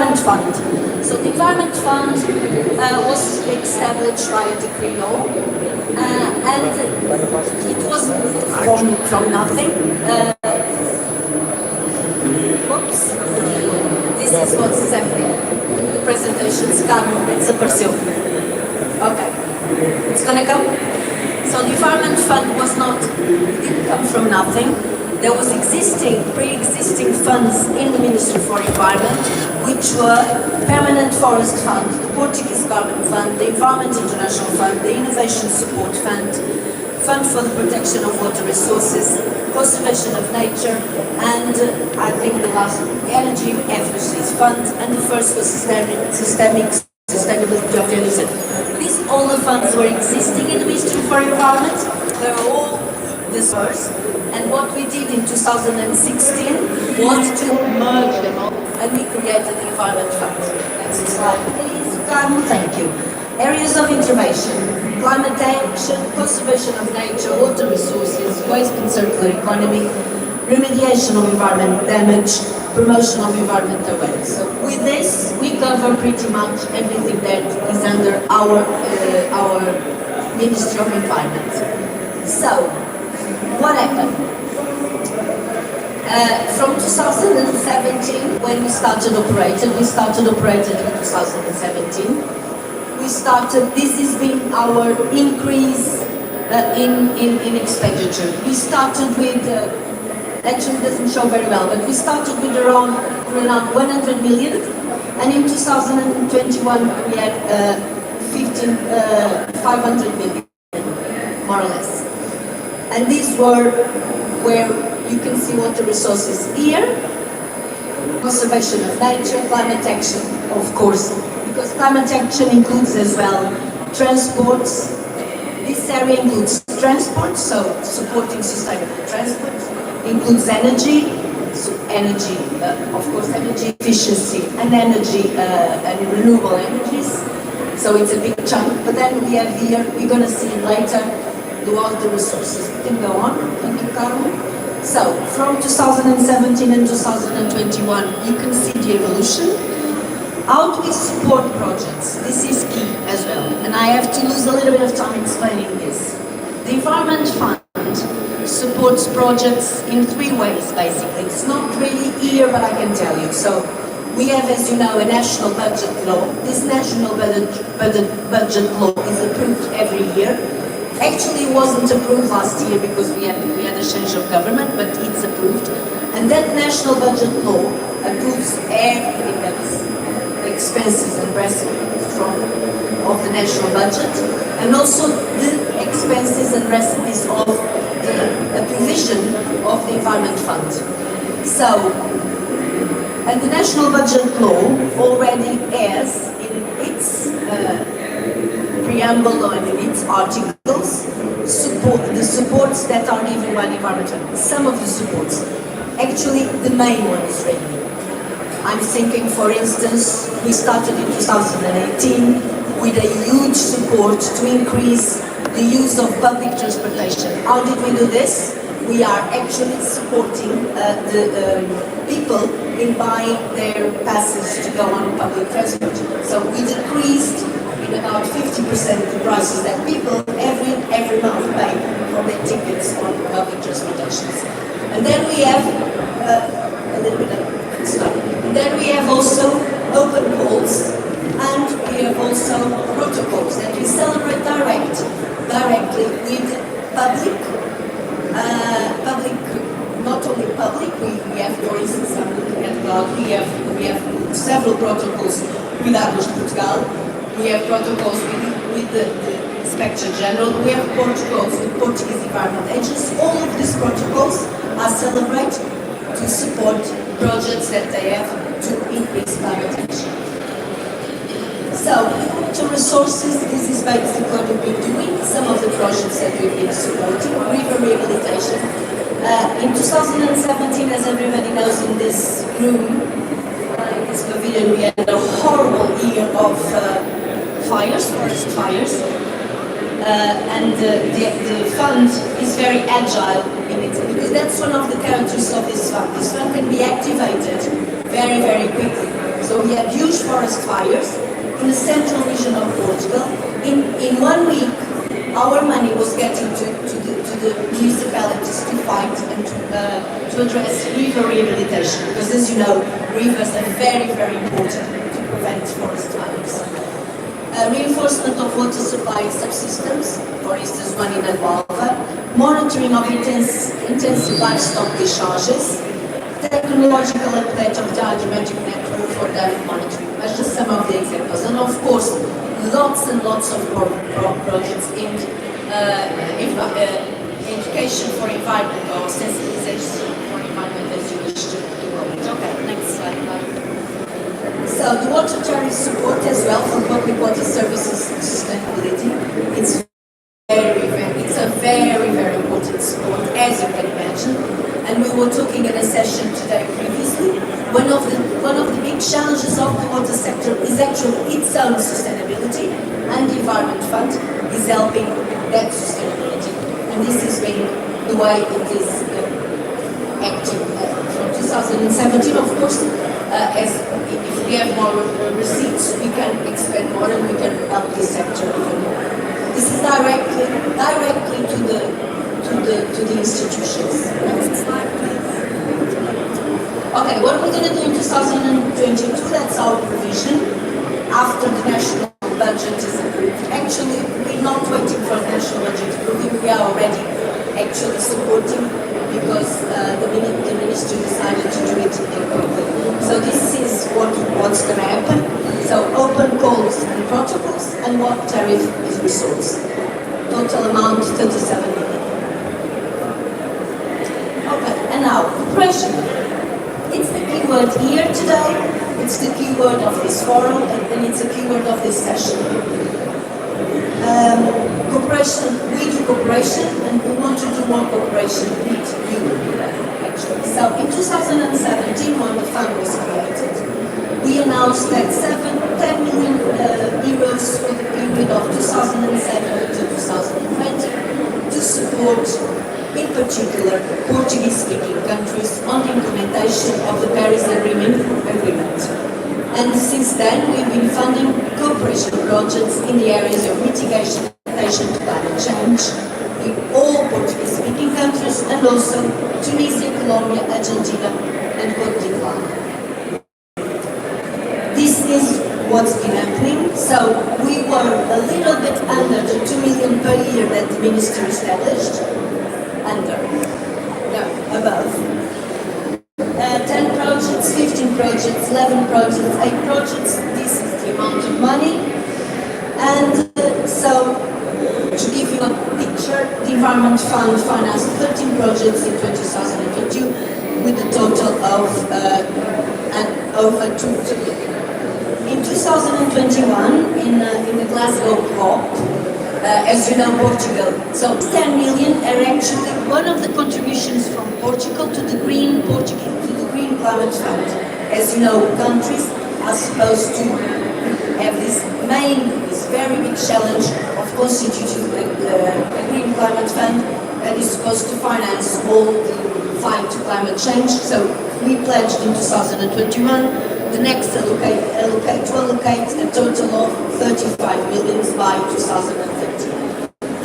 Environment Fund. So the Environment Fund was established by a decree law, and it was from nothing. Oops, this is what's happening. The presentation's come, it's a pursuit. Okay, it's gonna come. So the Environment Fund didn't come from nothing. There was pre-existing funds in the Ministry for Environment, which were Permanent Forest Fund, the Portuguese Carbon Fund, the Environment International Fund, the Innovation Support Fund, Fund for the Protection of Water Resources, Conservation of Nature, and I think the last, Energy Efficiency Fund, and the first was Systemic Sustainability of the Energy. These all the funds were existing in the Ministry for Environment. They were all dispersed. And what we did in 2016 was to merge them all, and we created the Environment Fund. Next slide, please. Carmen, thank you. Areas of intervention: climate action, conservation of nature, water resources, waste and circular economy, remediation of environment damage, promotion of environmental awareness. So with this, we cover pretty much everything that is under our Ministry of Environment. So, what happened? From 2017, when we started operating in 2017, this has been our increase in expenditure. We started with, actually it doesn't show very well, but we started with around 100 million, and in 2021 we had 500 million, more or less. And these were where you can see water resources here, conservation of nature, climate action, of course, because climate action includes as well transports. This area includes transport, so supporting sustainable transport, includes energy, of course, energy efficiency and energy and renewable energies. So it's a big chunk. But then we have here, we're going to see later, the water resources. We can go on. Thank you, Carmen. So, from 2017 and 2021, you can see the evolution. How do we support projects? This is key as well. And I have to lose a little bit of time explaining this. The Environment Fund supports projects in 3 ways, basically. It's not really here, but I can tell you. So, we have, as you know, a national budget law. This national budget law is approved every year. Actually, it wasn't approved last year because we had a change of government, but it's approved. And that national budget law approves everything that's expenses and recipes of the national budget, and also the expenses and recipes of the provision of the Environment Fund. So, and the national budget law already has in its preamble or in its articles the supports that are given by the Environment Fund. Some of the supports, actually the main one is really. I'm thinking, for instance, we started in 2018 with a huge support to increase the use of public transportation. How did we do this? We are actually supporting the people in buying their passes to go on public transport. So we decreased in about 50% the prices that people every month pay for their tickets on public transportation. And then we have a little bit of stuff. And then we have also open calls, and we have also protocols that we celebrate directly with public, not only public. We have, for instance, I'm looking at God. We have several protocols with Águas de Portugal. We have protocols with the Inspector General. We have protocols with Portuguese Environment Agency. All of these protocols are celebrated to support projects that they have to increase climate action. So, water resources, this is basically what we've been doing. Some of the projects that we've been supporting, river rehabilitation. In 2017, as everybody knows in this room, in this pavilion, we had a horrible year of forest fires. And the fund is very agile in it, because that's one of the characteristics of this fund. This fund can be activated very, very quickly. So So we had huge forest fires in the central region of Portugal. In 1 week, our money was getting to the municipalities to fight and to address river rehabilitation, because as you know, rivers are very, very important to prevent forest fires. Reinforcement of water supply subsystems, for instance, one in Alvalva, monitoring of intensive livestock discharges, technological update of the hydrometric network for dam monitoring. That's just some of the examples. And of course, lots and lots of projects in education for environment or sensibilization for environment, as you wish to call it. Okay, next slide. So the water tariff support as well for public water services sustainability. It's a very, very important support, as you can imagine. And we were talking in a session today previously. One of the big challenges of the water sector is actually its own sustainability, and the Environment Fund is helping that sustainability. And this has been the way it is acting from 2017, of course. As if we have more receipts, we can expand more and we can help this sector even more. This is directly to the institutions. Next slide, please. Okay, what we're going to do in 2022, that's our provision after the national budget is approved. Actually, we're not waiting for the national budget approving, we are already actually supporting, because the ministry decided to do it quickly. So this is what's going to happen. So open calls and protocols, and what tariff is resource. Total amount 37 million. Okay, and now cooperation. It's the key word here today. It's the key word of this forum, and it's a key word of this session. Cooperation, we do cooperation, and we want to do more cooperation with you, actually. So in 2017, when the fund was created, we announced that 10 million euros for the period of 2007 to 2020 to support, in particular, Portuguese-speaking countries on the implementation of the Paris Agreement. And since then, we've been funding cooperation projects in the areas of mitigation to climate change in all Portuguese-speaking countries, and also Tunisia, Colombia, Argentina, and Cote d'Ivoire. This is what's been happening. So we were a little bit under the 2 million per year that the ministry established. Above. 10 projects, 15 projects, 11 projects, 8 projects. This is the amount of money. And so, to give you a picture, the Environment Fund financed 13 projects in 2022 with a total of over 2 billion. In 2021, in the Glasgow COP, as you know, Portugal. So 10 million are actually one of the contributions from Portugal to the Green Climate Fund. As you know, countries are supposed to have this very big challenge of constituting a Green Climate Fund that is supposed to finance all the fight to climate change. So we pledged in 2021 the next to allocate a total of 35 million by 2030,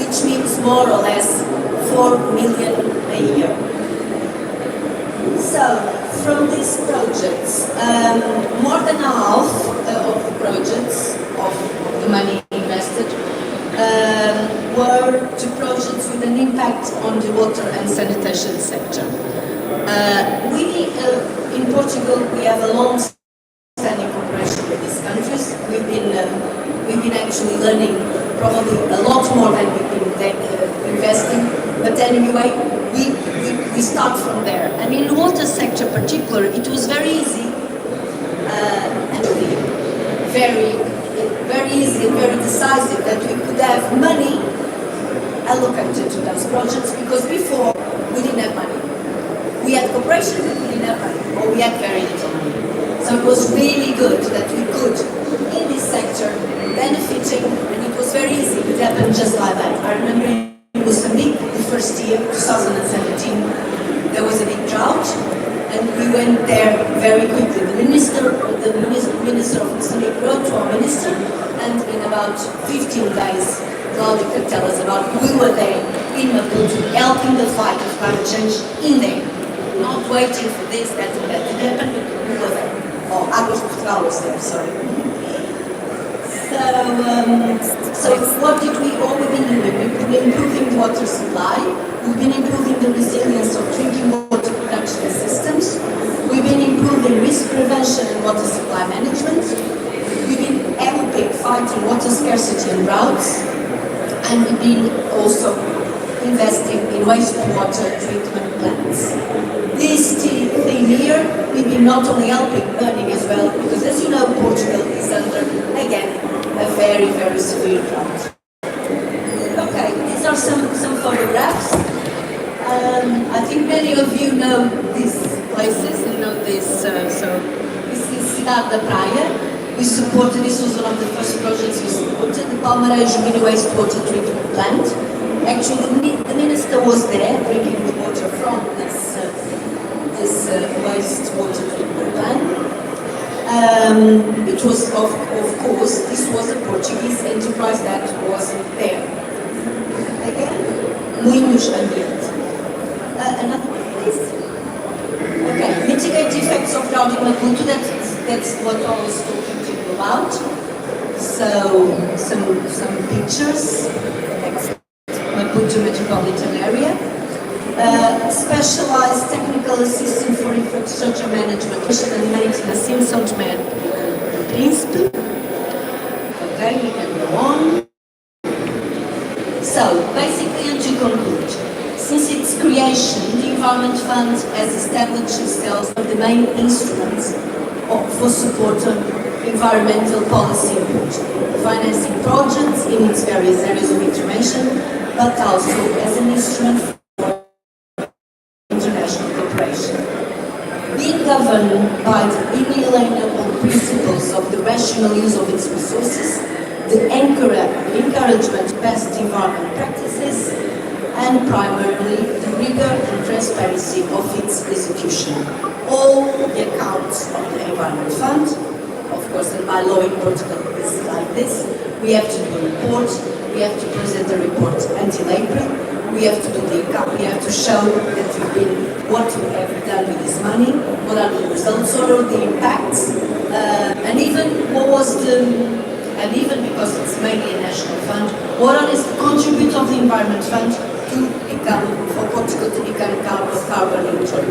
which means more or less 4 million a year. So from these projects, more than half of the projects of the money invested were to projects with an impact on the water and sanitation sector. In Portugal, we have a long-standing cooperation with these countries. We've been actually learning probably a lot more than we've been investing. But anyway, we start from there. And in the water sector, particular, it was very easy and very easy and very decisive that we could have money allocated to those projects, because before we didn't have money. We had cooperation, but we didn't have money, or we had very little money. So it was really good that we could, in this sector, benefiting, and it was very easy. It happened just like that. I remember in Mozambique, the first year, 2017, there was a big drought, and we went there very quickly. The Minister of Mozambique wrote to our minister, and in about 15 days, Claudia could tell us about we were there in Maputo, helping the fight of climate change in there. Not waiting for this, that, and that to happen, but we were there. Oh, Águas de Portugal was there, sorry. So what did we all we've been doing? We've been improving the water supply, we've been improving the resilience of drinking water production systems, we've been improving risk prevention and water supply management, we've been helping fighting water scarcity and droughts, and we've been also investing in wastewater treatment plants. This thing here, we've been not only helping, learning as well, because as you know, Portugal is under, again, a very, very severe drought. Okay, these are some photographs. I think many of you know these places, you know this, so this is Cidade da Praia. We supported, this was one of the first projects we supported, the Palmarejo mini wastewater treatment plant. Actually, the minister was there drinking the water from this wastewater treatment plant. It was, of course, this was a Portuguese enterprise that wasn't there. Again, Moinhos Ambiente. Another one, please. Okay, mitigate the effects of drought in Maputo, that's what I was talking to you about. So, some pictures. Maputo metropolitan area. Specialized technical assistance for infrastructure management and maintenance in São Tomé and Príncipe. Okay, we can go on. So, basically, and to conclude, since its creation, the Environment Fund has established itself as the main instruments for support of environmental policy in Portugal, financing projects in its various areas of intervention, but also as an instrument for international cooperation. Being governed by the inalienable principles of the rational use of its resources, the encouragement of best environment practices, and primarily the rigor and transparency of its execution. All the accounts of the Environment Fund, of course, and by law in Portugal is like this. We have to do a report, we have to present the report until April, we have to do the account, we have to show that we've been, what we have done with this money, what are the results, what are the impacts, and even what was the, and even because it's mainly a national fund, what is the contribute of the Environment Fund to become, for Portugal to become carbon neutral.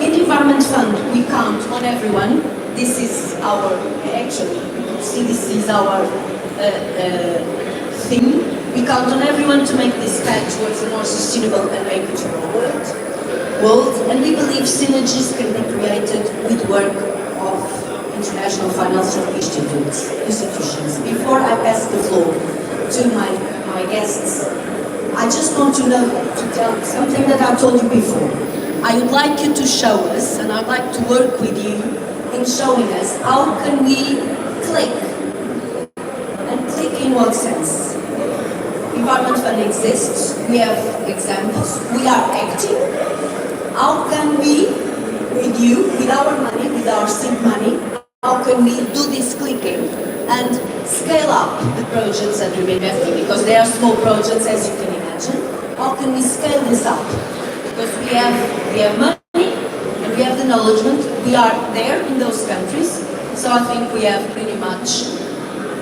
In the Environment Fund, we count on everyone. This is our, actually, see, this is our thing. We count on everyone to make this path towards a more sustainable and equitable world, and we believe synergies can be created with work of international financial institutions. Before I pass the floor to my guests, I just want to tell something that I told you before. I would like you to show us, and I'd like to work with you in showing us how can we click, and click in what sense? Environment Fund exists, we have examples, we are acting. How can we, with you, with our money, with our seed money, how can we do this clicking and scale up the projects that we've been investing? Because they are small projects, as you can imagine. How can we scale this up? Because we have money and we have the knowledge, we are there in those countries, so I think we have pretty much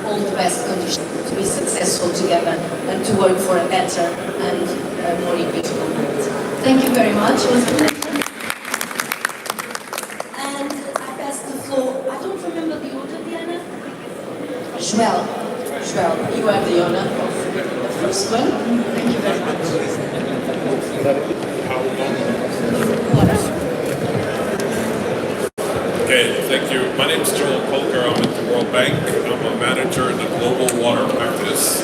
all the best conditions to be successful together and to work for a better and a more equitable world. Thank you very much. It was a pleasure. And I pass the floor, I don't remember the order, Diana? Joel, you are the owner of the first one. Thank you very much. Okay, thank you. My name is Joel Kolker. I'm at the World Bank. I'm a manager in the Global Water Practice.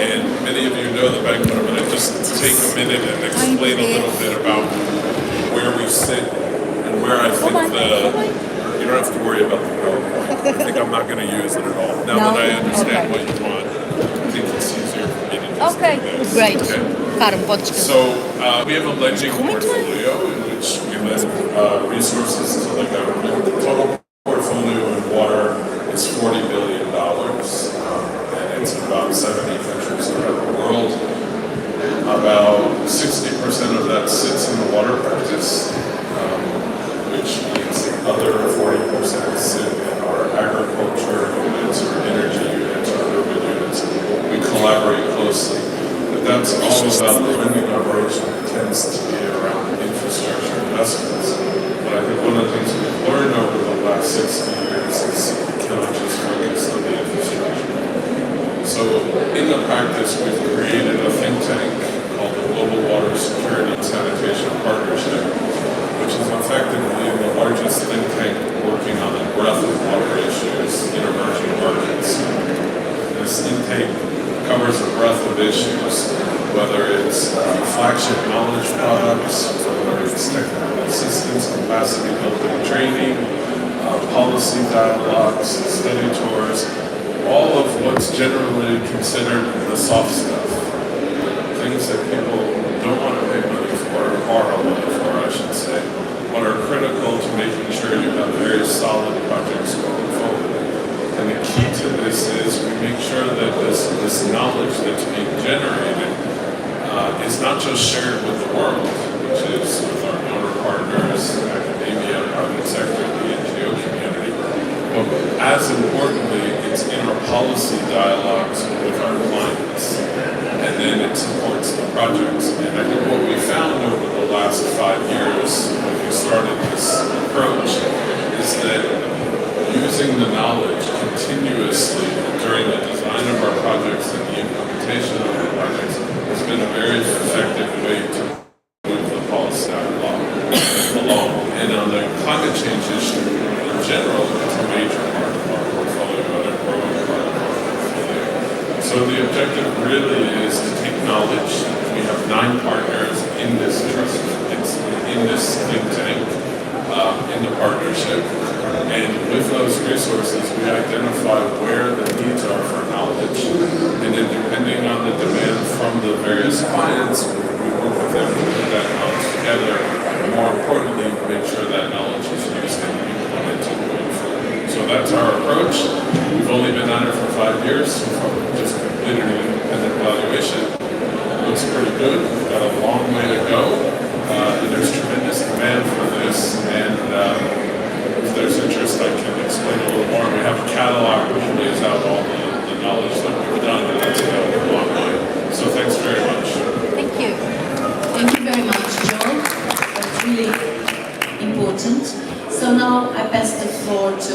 And many of you know the bank, but I'm going to just take a minute and explain a little bit about where we sit and where I think you don't have to worry about the PowerPoint. I think I'm not going to use it at all. Now that I understand what you want, I think it's easier for me to just do this. Great. Okay. So we have a lending portfolio in which we lend resources to the government. The total portfolio in water It's $40 billion, and it's about 70 countries around the world. About 60% of that sits in the water practice, which means the other 40% sit in our agriculture units, our energy units, our urban units. We collaborate closely. But that's all about the lending operation. It tends to be around infrastructure investments. But I think one of the things we've learned over the last 60 years is you cannot just focus on the infrastructure. So in the practice, we've created a think tank called the Global Water Security and Sanitation Partnership, which is effectively the largest think tank working on the breadth of water issues in emerging markets. This think tank covers a breadth of issues, whether it's flagship knowledge products, whether it's technical assistance, capacity building training, policy dialogues, study tours, all of what's generally considered the soft stuff. Things that people don't want to pay money for, or borrow money for, I should say, but are critical to making sure you have very solid projects going forward. And the key to this is we make sure that this knowledge that's being generated is not just shared with the world, which is with our donor partners, academia, private sector, the NGO community, but as importantly, it's in our policy dialogues with our clients. And then it supports the projects. And I think what we found over the last 5 years when we started this approach is that using the knowledge continuously during the design of our projects and the implementation of our projects has been a very effective way to move the policy dialogue along. And on the climate change issue in general, it's a major part of our portfolio and a growing part of our portfolio. So the objective really is to take knowledge. We have 9 partners in this trust, in this think tank, in the partnership. And with those resources, we identify where the needs are for knowledge. And then depending on the demand from the various clients, we work with them to put that knowledge together. And more importantly, make sure that knowledge is used and implemented going forward. So that's our approach. We've only been at it for 5 years. We've just completed an independent evaluation. It looks pretty good. We've got a long way to go. And there's tremendous demand for this. And if there's interest, I can explain a little more. We have a catalog which lays out all the knowledge that we've done, and that's available online. So thanks very much. Thank you. Thank you very much, Joel. That's really important. So now I pass the floor to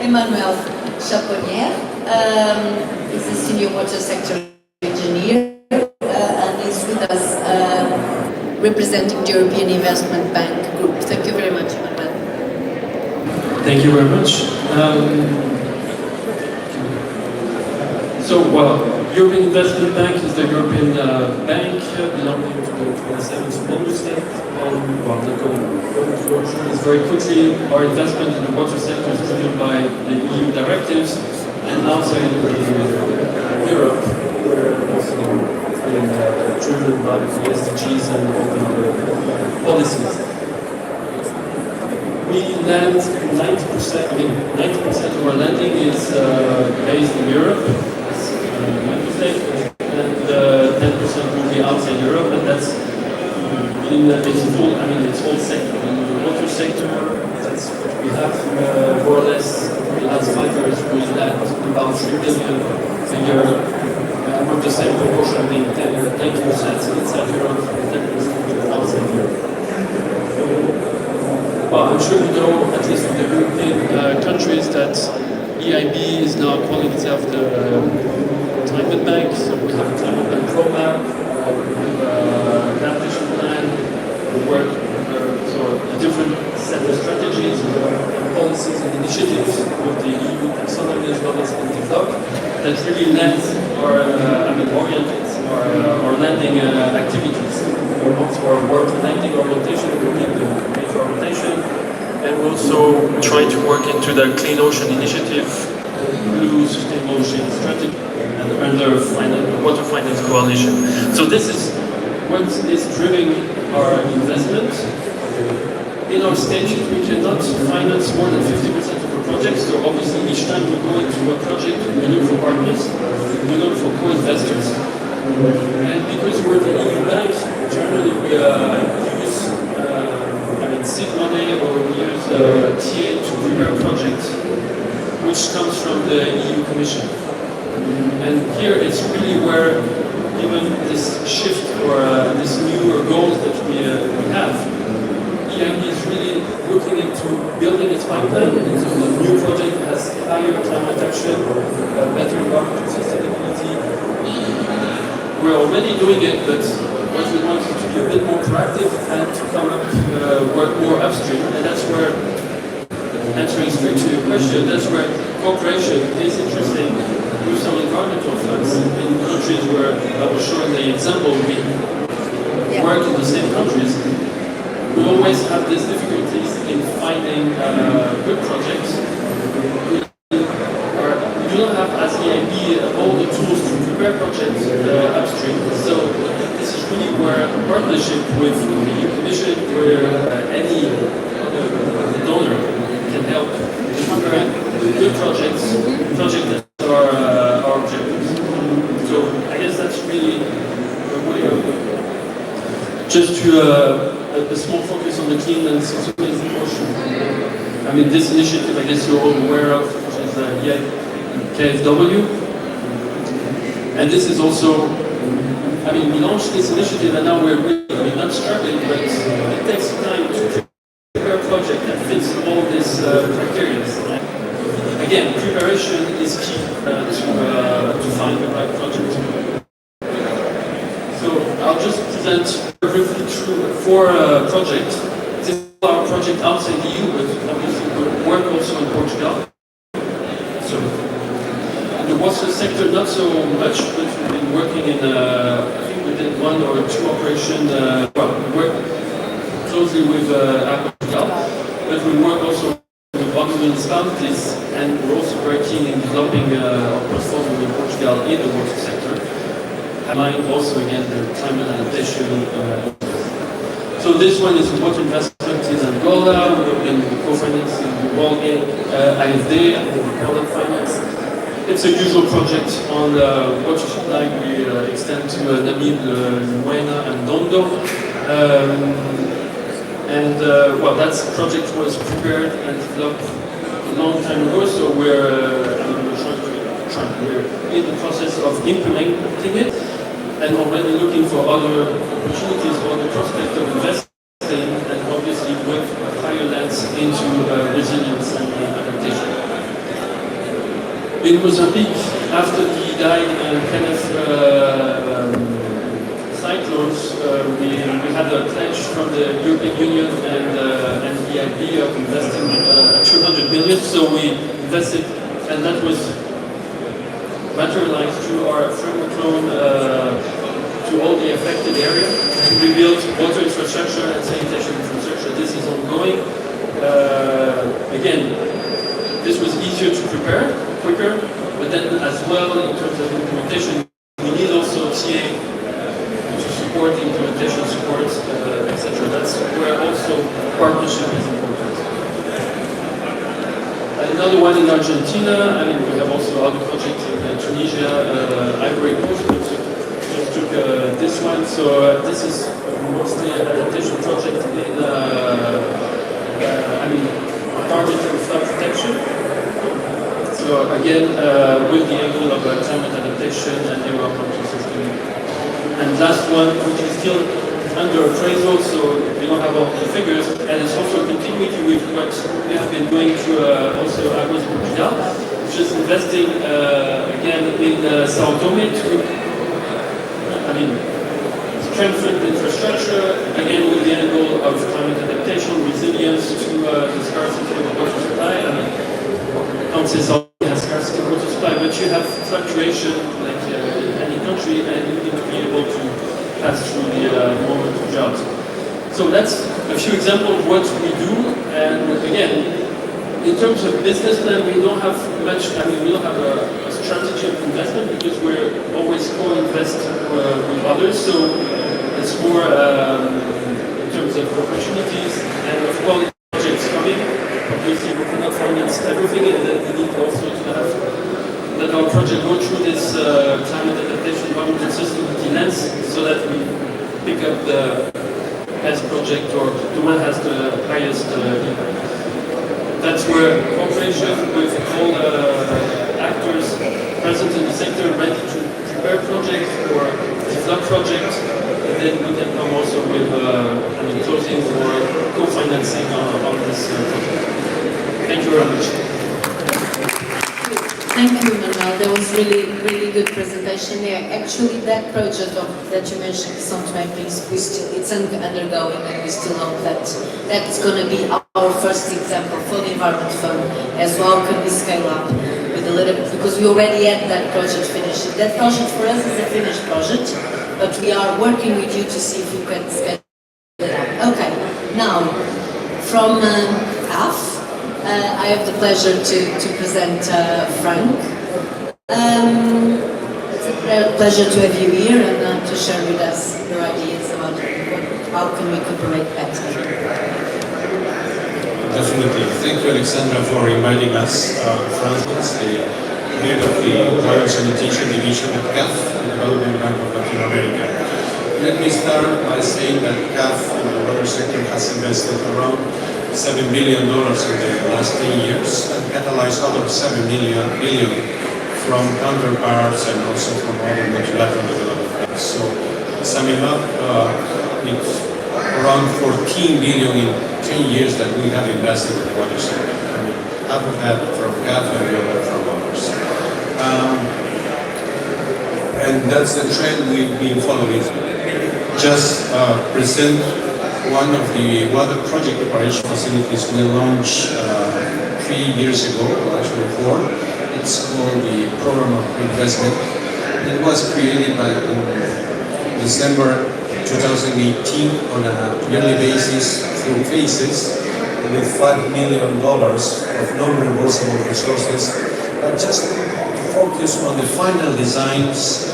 Emmanuel Chaponnier. He's a senior water sector engineer and is with us representing the European Investment Bank Group. Thank you very much, Emmanuel. Thank you very much. European Investment Bank is the European bank belonging to the 27th member state. It's very quickly, our investment in the water sector is driven by the EU directives, and outside Europe, we're also being driven by the SDGs and all the other policies. We lend 90% of our lending is based in Europe, and 10% will be outside Europe, and that's it's all sector. In the water sector, that's what we have more or less the last 5 years. We lend about 3 billion a year, with the same proportion being 10% inside Europe and 10% outside Europe. Well, I'm sure you know, at least in the European countries, that EIB is now calling itself the climate bank. So we have a climate bank roadmap, we have an adaptation plan, we work with a different set of strategies, policies and initiatives with the EU taxonomy as well as NTFOC that really lends orientates our lending activities. We're also our work lending orientation, we keep the major orientation, and we also try to work into the Clean Ocean Initiative, Blue Sustainable Ocean Strategy, and under Water Finance Coalition. So this is what is driving our investment. in our stages, we cannot finance more than 50% of our projects. So obviously, each time we go into a project, we look for partners, we look for co-investors. And because we're the EU bank, generally we use seed money or we use TA to prepare projects, which comes from the EU Commission. And here it's really where, given this shift or this newer goals that we have, EIB is really looking into building its pipeline into a new project that has higher climate action, better environmental sustainability. We're already doing it, but what we want is to be a bit more proactive and to come up, work more upstream, and that's where, answering straight to your question, that's where cooperation is interesting with some environmental funds in countries where I was showing the example we work in the same countries. We always have these difficulties in finding good projects. We do not have, as EIB, all the tools to prepare projects upstream. So this is really where a partnership with the EU Commission, where any donor can help prepare good projects that are our objectives. So I guess that's really a way of just to a small focus on the clean and sustainable portion. I mean, this initiative, I guess you're all aware of, which is KfW. And this is also, I mean, we launched this initiative and now we're really not struggling, but it takes time to prepare a project that fits all these criteria. Again, preparation is key to find the right project. So I'll just present briefly through 4 projects. This is our project outside the EU, but obviously we work also in Portugal. So in the water sector, not so much, but we've been working in, I think we did 1 or 2 operations. We work closely with Portugal, but we work also with other municipalities, and we're also very keen in developing our portfolio in Portugal in the water sector. Mind also again the climate adaptation. So this one is water investment in Angola. We've been co-financing the World Bank, IFD, and the World Finance. It's a usual project on water supply. We extend to Namib, Luena, and Dondo. Well, that project was prepared and developed a long time ago. So we're in the process of implementing it, and already looking for other opportunities or the prospect of investing, and obviously with a higher lens into resilience and adaptation. In Mozambique, after the Idai and Kenneth cyclones, we had a pledge from the European Union and EIB of investing 200 million, so we invested, and that was materialized through our framework loan to all the affected area. We built water infrastructure and sanitation infrastructure. This is ongoing. Again, this was easier to prepare, quicker, but then as well in terms of implementation, we need also TA to support the implementation, support, etc. That's where also partnership is important. Another one in Argentina. I mean, we have also other projects in Tunisia, Ivory Coast, but just took this one. So this is mostly an adaptation project in, targeting flood protection. So again, with the angle of climate adaptation and environmental sustainability. And last one, which is still under appraisal, so we don't have all the figures, and it's also continuity with what we have been doing through also Aguas Portugal, which is investing again in Sao Tome to, strengthen infrastructure, again with the angle of climate adaptation, resilience to the scarcity of water supply. I don't say Sao Tome has scarcity of water supply, but you have fluctuation like in any country, and you need to be able to pass through the moment of jobs. So that's a few examples of what we do, and again, in terms of business plan, we don't have much, we don't have a strategy of investment because we're always co-invest with others, so it's more in terms of opportunities and of quality the one has the highest impact. That's where cooperation with all actors present in the sector ready to prepare projects or develop projects, and then we can come also with closing or co-financing on this project. Thank you very much. Thank you, Manuel. That was really good presentation there. Actually, that project that you mentioned, São Tomé and Príncipe, it's undergoing, and we still hope that that's going to be our first example for the Environment Fund as well. Can we scale up with a little bit, because we already had that project finished. That project for us is a finished project, but we are working with you to see if we can scale it up. Okay, now from CAF. I have the pleasure to present Frank. It's a pleasure to have you here and to share with us your ideas about how can we cooperate better. Definitely. Thank you, Alexandra, for inviting us. Frank is the head of the Water Sanitation Division at CAF, the Development Bank of Latin America. Let me start by saying that CAF in the water sector has invested around $7 billion in the last 10 years and catalyzed other $7 billion from counterparts and also from other multilateral development banks. So, summing up, it's around $14 billion in 10 years that we have invested in the water sector. I mean, half of that from CAF and the other from others. And that's the trend we've been following. Just present one of the water project operation facilities we launched 3 years ago, or actually 4. It's called the Program of Investment. It was created in December 2018 on a yearly basis through phases with $5 million of non-reimbursable resources, but just to focus on the final designs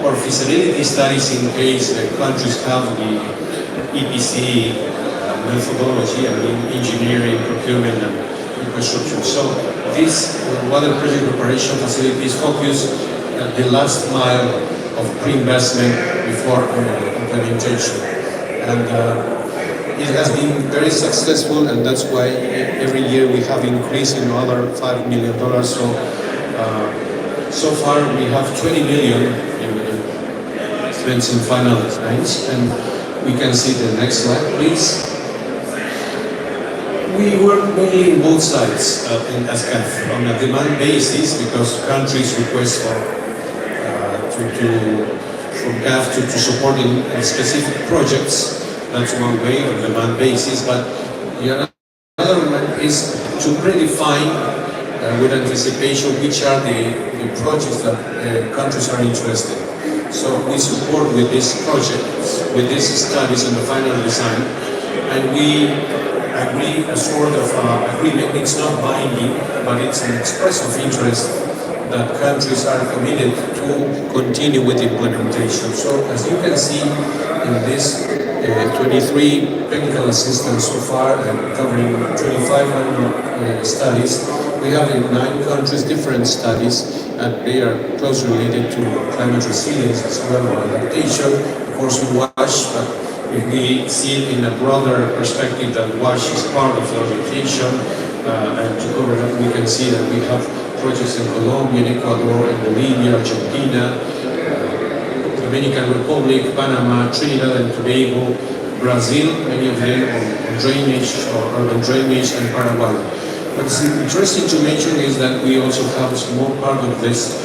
or feasibility studies in case the countries have the EPC methodology, I mean engineering, procurement, and infrastructure. So this water project operation facilities focus at the last mile of pre-investment before implementation. And it has been very successful, and that's why every year we have increased in another $5 million. So far we have 20 million in investments in final designs, and we can see the next slide, please. We work mainly in both sides as CAF, on a demand basis, because countries request from CAF to support in specific projects. That's one way, on demand basis. But the other one is to predefine with anticipation which are the projects that countries are interested in. So we support with these projects, with these studies and the final design, and we agree a sort of agreement. It's not binding, but it's an express of interest that countries are committed to continue with implementation. So as you can see in this 23 technical assistants so far, covering 2,500 studies, we have in 9 countries different studies, and they are closely related to climate resilience as well, or adaptation. Of course, we WASH, but if we see it in a broader perspective, that WASH is part of the adaptation, and to cover that, we can see that we have projects in Colombia, in Ecuador, in Bolivia, Argentina, Dominican Republic, Panama, Trinidad and Tobago, Brazil, many of them on drainage or urban drainage, and Paraguay. What's interesting to mention is that we also have a small part of this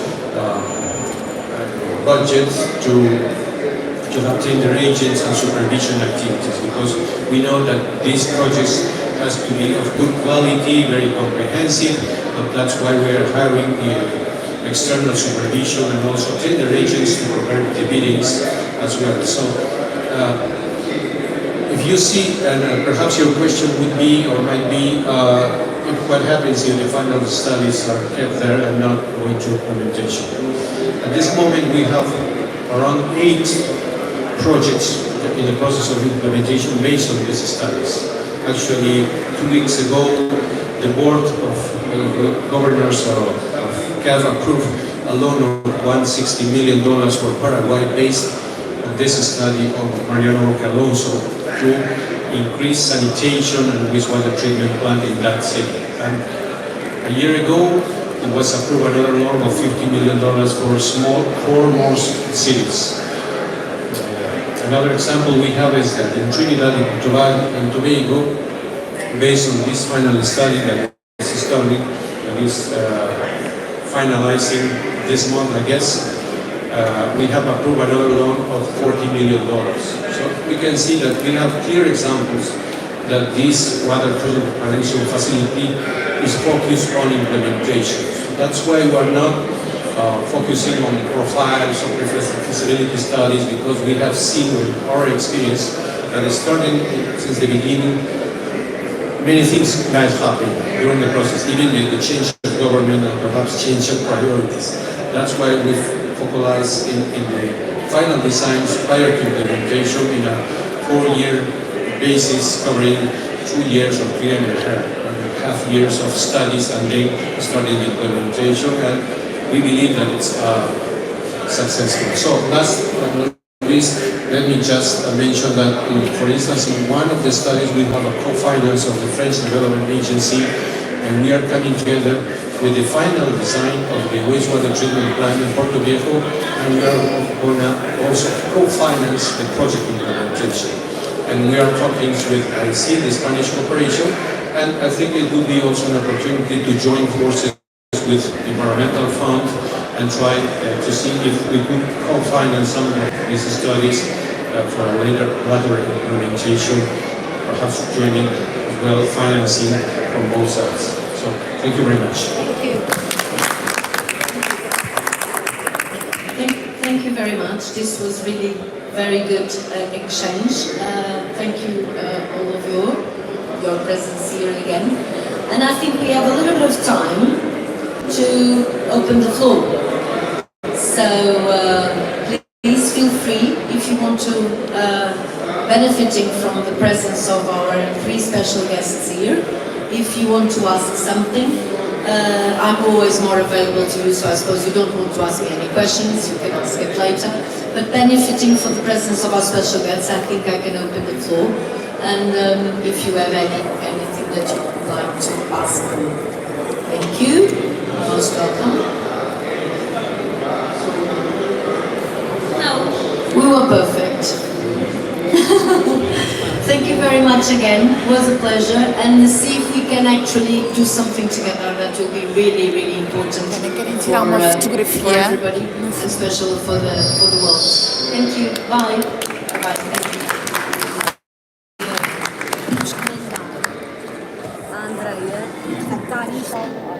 budget to have tender agents and supervision activities, because we know that these projects has to be of good quality, very comprehensive, and that's why we are hiring external supervision and also tender agents to prepare the biddings as well. So if you see, and perhaps your question would be or might be, what happens if the final studies are kept there and not going to implementation. At this moment we have around 8 projects in the process of implementation based on these studies. Actually, 2 weeks ago, the board of governors of CAF approved a loan of $160 million for Paraguay based on this study of Mariano Alonso, to increase sanitation and wastewater treatment plant in that city. And a year ago, it was approved another loan of $50 million for four more cities. Another example we have is that in Trinidad and Tobago, based on this final study that is starting and is finalizing this month, I guess, we have approved another loan of $40 million. So we can see that we have clear examples that this water treatment prevention facility is focused on implementation. So that's why we are not focusing on profiles or feasibility studies, because we have seen with our experience that starting since the beginning, many things might happen during the process, even with the change of government and perhaps change of priorities. That's why we focalize in the final designs prior to implementation in a 4-year basis, covering 2 years or 3.5 years of studies, and then starting implementation. And we believe that it's successful. So last but not least, let me just mention that, for instance, in one of the studies we have a co-finance of the French Development Agency, and we are coming together with the final design of the wastewater treatment plant in Puerto Viejo, and we are going to also co-finance the project implementation. And we are talking with IC, the Spanish corporation, and I think it would be also an opportunity to join forces with the Environmental Fund and try to see if we could co-finance some of these studies for a later implementation, perhaps joining as well financing from both sides. So thank you very much. Thank you. Thank you very much. This was really very good exchange. Thank you all of your presence here again. And I think we have a little bit of time to open the floor. So please feel free if you want to, benefiting from the presence of our 3 special guests here. If you want to ask something, I'm always more available to you, so I suppose you don't want to ask me any questions, you can ask it later. But benefiting from the presence of our special guests, I think I can open the floor. And if you have anything that you would like to ask. Thank you. Most welcome. No, we were perfect. Thank you very much again. It was a pleasure. And see if we can actually do something together that will be really, really important for everybody, especially for the world. Thank you. Bye. Bye. Thank you.